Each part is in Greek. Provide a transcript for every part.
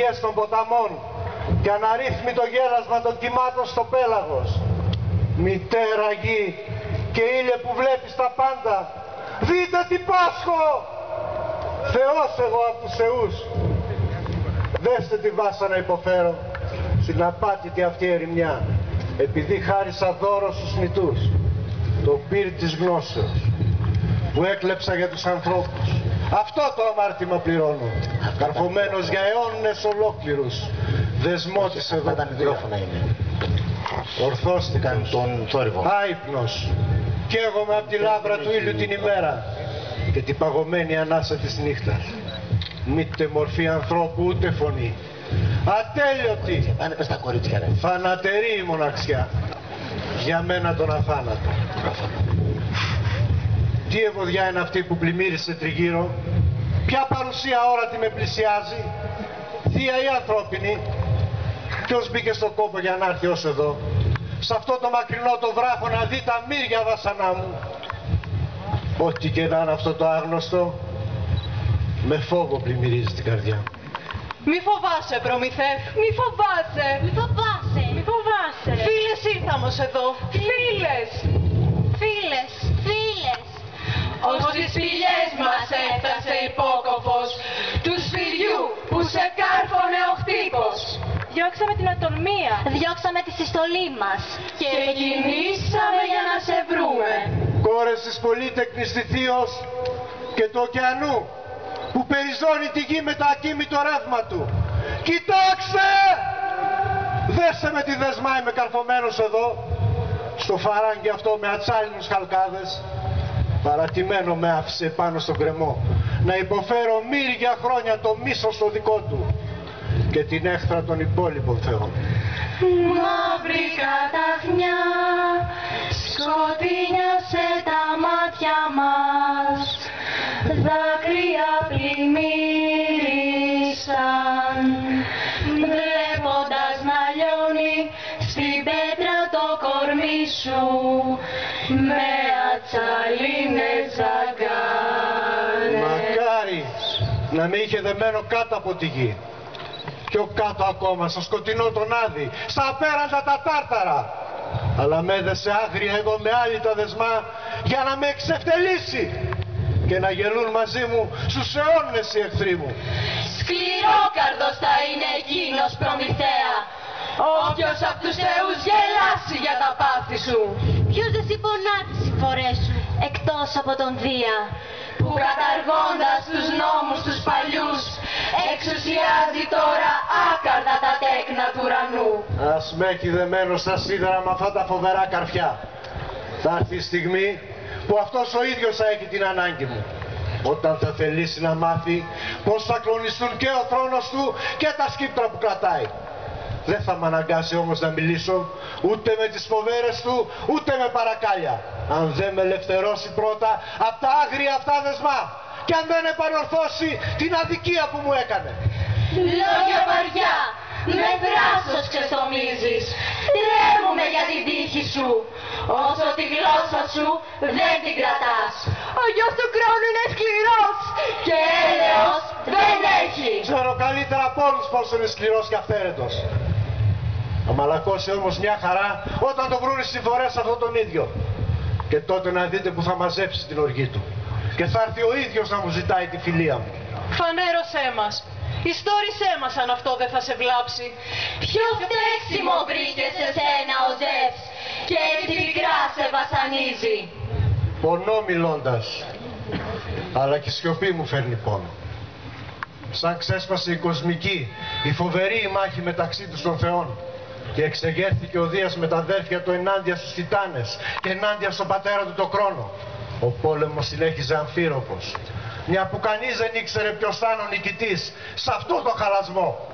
πληγές των ποταμών και αναρρύθμιτο γέλασμα των κυμάτων στο πέλαγος. Μητέρα γη και ήλιε που βλέπεις τα πάντα, δείτε τι πάσχω! Θεός εγώ από τους θεούς. Δέστε τι βάσα να υποφέρω στην απάτητη αυτή ερημιά, επειδή χάρισα δώρο στους νητούς το πύρ της γνώσεως που έκλεψα για τους ανθρώπους. Αυτό το αμάρτημα πληρώνω, καρφωμένος για αιώνες ολόκληρους, δεσμότης εδώ τα μικρόφωνα είναι. Ορθώστηκαν τον θόρυβο. Άυπνος, καίγομαι απ' τη λάβρα του ήλιου την ημέρα και την παγωμένη ανάσα της νύχτας. Μήτε μορφή ανθρώπου ούτε φωνή. Ατέλειωτη, θανατερή η μοναξιά, για μένα τον αθάνατο. Τι ευωδιά είναι αυτή που πλημμύρισε τριγύρω, ποια παρουσία όρατη με πλησιάζει, θεία ή ανθρώπινη? Ποιος μπήκε στον κόπο για να έρθει ως εδώ, σ' αυτό το μακρινό το βράχο να δει τα μύρια βάσανά μου? Ό,τι και να είναι αυτό το άγνωστο, με φόβο πλημμυρίζει την καρδιά μου. Μη φοβάσαι, Προμηθεύ. Μη φοβάσαι. Μη φοβάσαι. Μη φοβάσαι. Φίλες ήρθαμε εδώ. Φίλες. Φίλες. Φίλες. Ως τις σπηλιές μας έφτασε υπόκοφος του σφυριού που σε κάρφωνε ο χτύπος. Διώξαμε την ατολμία. Διώξαμε τη συστολή μας. Και κινήσαμε για να σε βρούμε. Κόρες της πολύτεκνης Θηθίος και του ωκεανού που περιζώνει τη γη με το ακίμητο ρεύμα του. Κοιτάξτε! Δέστε με τη δεσμά, είμαι καρφωμένος εδώ, στο φαράγγι αυτό με ατσάλινους χαλκάδες. Παρατημένο με άφησε πάνω στον κρεμό να υποφέρω μύρια χρόνια το μίσος το δικό του και την έχθρα των υπόλοιπων θεών. Μαύρη καταχνιά σκοτεινιάσε τα μάτια μας, δάκρυα πλημμύρισαν, βλέποντας να λιώνει στην πέτρα το κορμί σου με ατσαλίνες ζαγκάνες. Μακάρι να με είχε δεμένο κάτω από τη γη, πιο κάτω ακόμα, στο σκοτεινό τον Άδη, στα απέραντα τα τάρταρα. Αλλά με έδεσε άγρια εγώ με άλλη τα δεσμά για να με εξευτελίσει και να γελούν μαζί μου στους αιώνες οι εχθροί μου. Σκληρόκαρδος θα είναι εκείνος, Προμηθέα, όποιος απ' τους θεούς γελάσει για τα πάθη σου. Ποιος δεν συμπονά τις συμφορές σου, εκτός από τον Δία, που καταργώντας τους νόμους τους παλιούς εξουσιάζει τώρα άκαρδα τα τέκνα του ουρανού. Ας με έχει δεμένο στα σίδερα με αυτά τα φοβερά καρφιά. Θα έρθει η στιγμή που αυτός ο ίδιος θα έχει την ανάγκη μου, όταν θα θελήσει να μάθει πως θα κλονιστούν και ο θρόνος του και τα σκύπτρα που κρατάει. Δεν θα με αναγκάσει όμως να μιλήσω ούτε με τις φοβέρες του ούτε με παρακάλια, αν δεν με ελευθερώσει πρώτα από τα άγρια αυτά δεσμά και αν δεν επανορθώσει την αδικία που μου έκανε. Λόγια βαριά, με θράσος ξεστομίζεις, τρέμουμε για την τύχη σου, όσο τη γλώσσα σου δεν την κρατάς. Ο γιος του χρόνου είναι σκληρός και έλεος δεν έχει. Ξέρω καλύτερα από όλους πόσο είναι σκληρός και αυθαίρετος. Θα μαλακώσει όμως μια χαρά όταν το βρουν οι συμφορές αυτόν τον ίδιο. Και τότε να δείτε που θα μαζέψει την οργή του. Και θα έρθει ο ίδιος να μου ζητάει τη φιλία μου. Φανέρωσέ μας. Ιστόρισέ μας αν αυτό δεν θα σε βλάψει. Ποιο φταίξιμο βρήκε σε σένα ο Ζεύς και έτσι πικρά σε βασανίζει. Πονώ μιλώντας, αλλά και η σιωπή μου φέρνει πόνο. Σαν ξέσπασε η κοσμική, η φοβερή μάχη μεταξύ τους των θεών και εξεγέρθηκε ο Δίας με τα αδέρφια του ενάντια στους Τιτάνες και ενάντια στον πατέρα του το Κρόνο. Ο πόλεμος συνέχιζε αμφίροπος, μια που κανείς δεν ήξερε ποιος θα είναι ο νικητής σε αυτό το χαλασμό.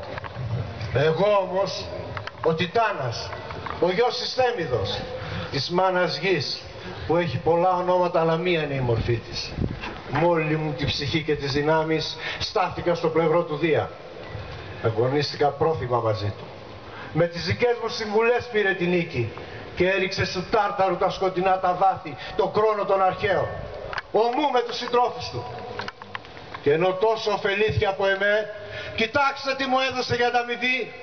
Εγώ όμως, ο Τιτάνας, ο γιος της Θέμηδος, της μάνας γης, που έχει πολλά ονόματα αλλά μία είναι η μορφή της. Με όλη μου τη ψυχή και τις δυνάμεις στάθηκα στο πλευρό του Δία. Αγωνίστηκα πρόθυμα μαζί του. Με τις δικές μου συμβουλές πήρε την νίκη και έριξε στο Τάρταρου τα σκοτεινά τα βάθη, το Κρόνο τον αρχαίο, ομού με τους συντρόφους του. Και ενώ τόσο ωφελήθηκε από εμέ Κοιτάξτε τι μου έδωσε για ανταμοιβή.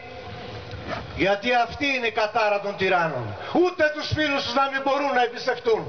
Γιατί αυτή είναι η κατάρα των τυράννων. Ούτε τους φίλους τους να μην μπορούν να εμπιστευτούν.